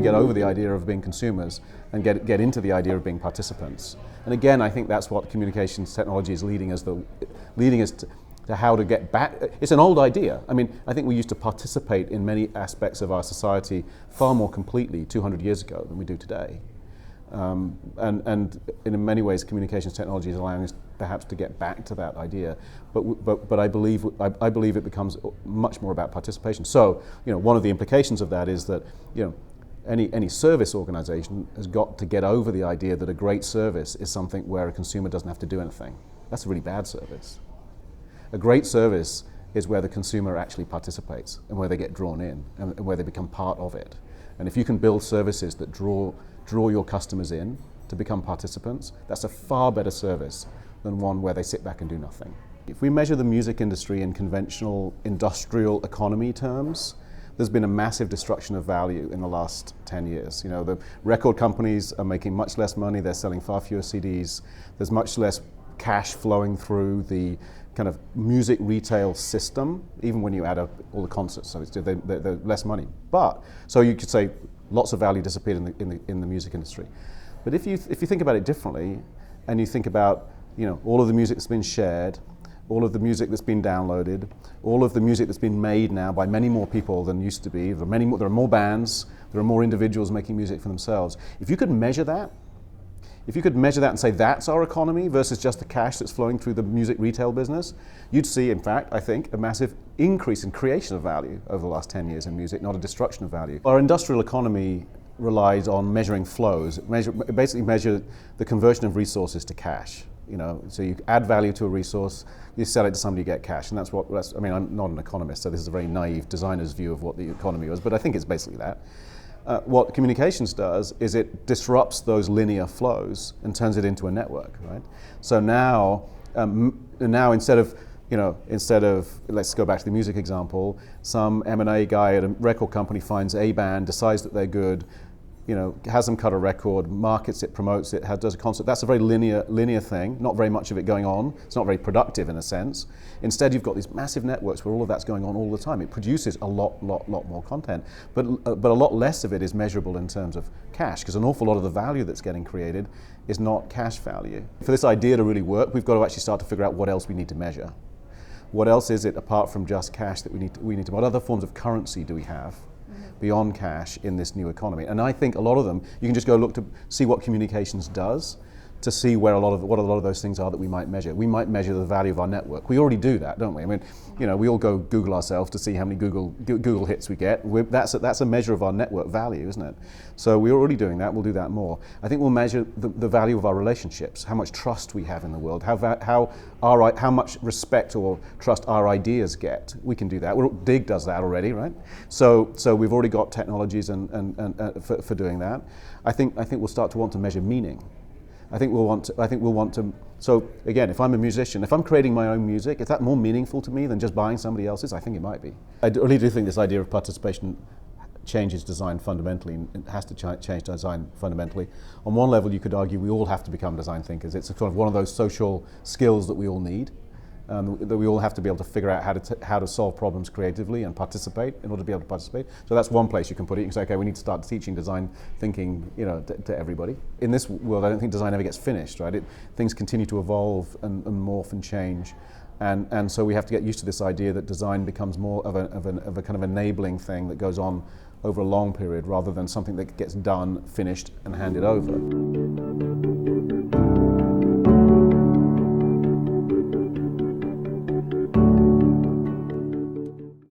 get over the idea of being consumers and get into the idea of being participants. And again, I think that's what communications technology is leading us to how to get back. It's an old idea. I mean, I think we used to participate in many aspects of our society far more completely 200 years ago than we do today. And in many ways, communications technology is allowing us perhaps to get back to that idea. But I believe it becomes much more about participation. So, one of the implications of that is that, any service organization has got to get over the idea that a great service is something where a consumer doesn't have to do anything. That's a really bad service. A great service is where the consumer actually participates and where they get drawn in and where they become part of it. And if you can build services that draw your customers in to become participants, that's a far better service than one where they sit back and do nothing. If we measure the music industry in conventional industrial economy terms, there's been a massive destruction of value in the last 10 years. The record companies are making much less money, they're selling far fewer CDs, there's much less cash flowing through the kind of music retail system, even when you add up all the concerts, so they're less money. So you could say lots of value disappeared in the music industry. But if you think about it differently, and you think about all of the music that's been shared, all of the music that's been downloaded, all of the music that's been made now by many more people than used to be. There are more bands, there are more individuals making music for themselves. If you could measure that and say that's our economy versus just the cash that's flowing through the music retail business, you'd see, in fact, I think, a massive increase in creation of value over the last 10 years in music, not a destruction of value. Our industrial economy relies on measuring flows, basically measure the conversion of resources to cash. So you add value to a resource, you sell it to somebody, you get cash, and I mean, I'm not an economist, so this is a very naive designer's view of what the economy was, but I think it's basically that. What communications does is it disrupts those linear flows and turns it into a network, right? So now instead of, let's go back to the music example, some M&A guy at a record company finds a band, decides that they're good, has them cut a record, markets it, promotes it, does a concert. That's a very linear thing, not very much of it going on. It's not very productive in a sense. Instead, you've got these massive networks where all of that's going on all the time. It produces a lot more content, but a lot less of it is measurable in terms of cash, because an awful lot of the value that's getting created is not cash value. For this idea to really work, we've got to actually start to figure out what else we need to measure. What else is it apart from just cash that we need to? What other forms of currency do we have beyond cash in this new economy? And I think a lot of them, you can just go look to see what communications does to see what a lot of those things are that we might measure. We might measure the value of our network. We already do that, don't we? I mean, we all go Google ourselves to see how many Google hits we get. That's a measure of our network value, isn't it? So we're already doing that. We'll do that more. I think we'll measure the value of our relationships, how much trust we have in the world, how much respect or trust our ideas get. We can do that. Dig does that already, right? So we've already got technologies for doing that. I think we'll start to want to measure meaning. I think we'll want to. So again, if I'm a musician, if I'm creating my own music, is that more meaningful to me than just buying somebody else's? I think it might be. I really do think this idea of participation changes design fundamentally. It has to change design fundamentally. On one level, you could argue we all have to become design thinkers. It's sort of one of those social skills that we all need. That we all have to be able to figure out how to solve problems creatively and participate in order to be able to participate. So that's one place you can put it. You can say, okay, we need to start teaching design thinking, to everybody. In this world, I don't think design ever gets finished, right? Things continue to evolve and morph and change, and so we have to get used to this idea that design becomes more of a kind of enabling thing that goes on over a long period rather than something that gets done, finished, and handed over.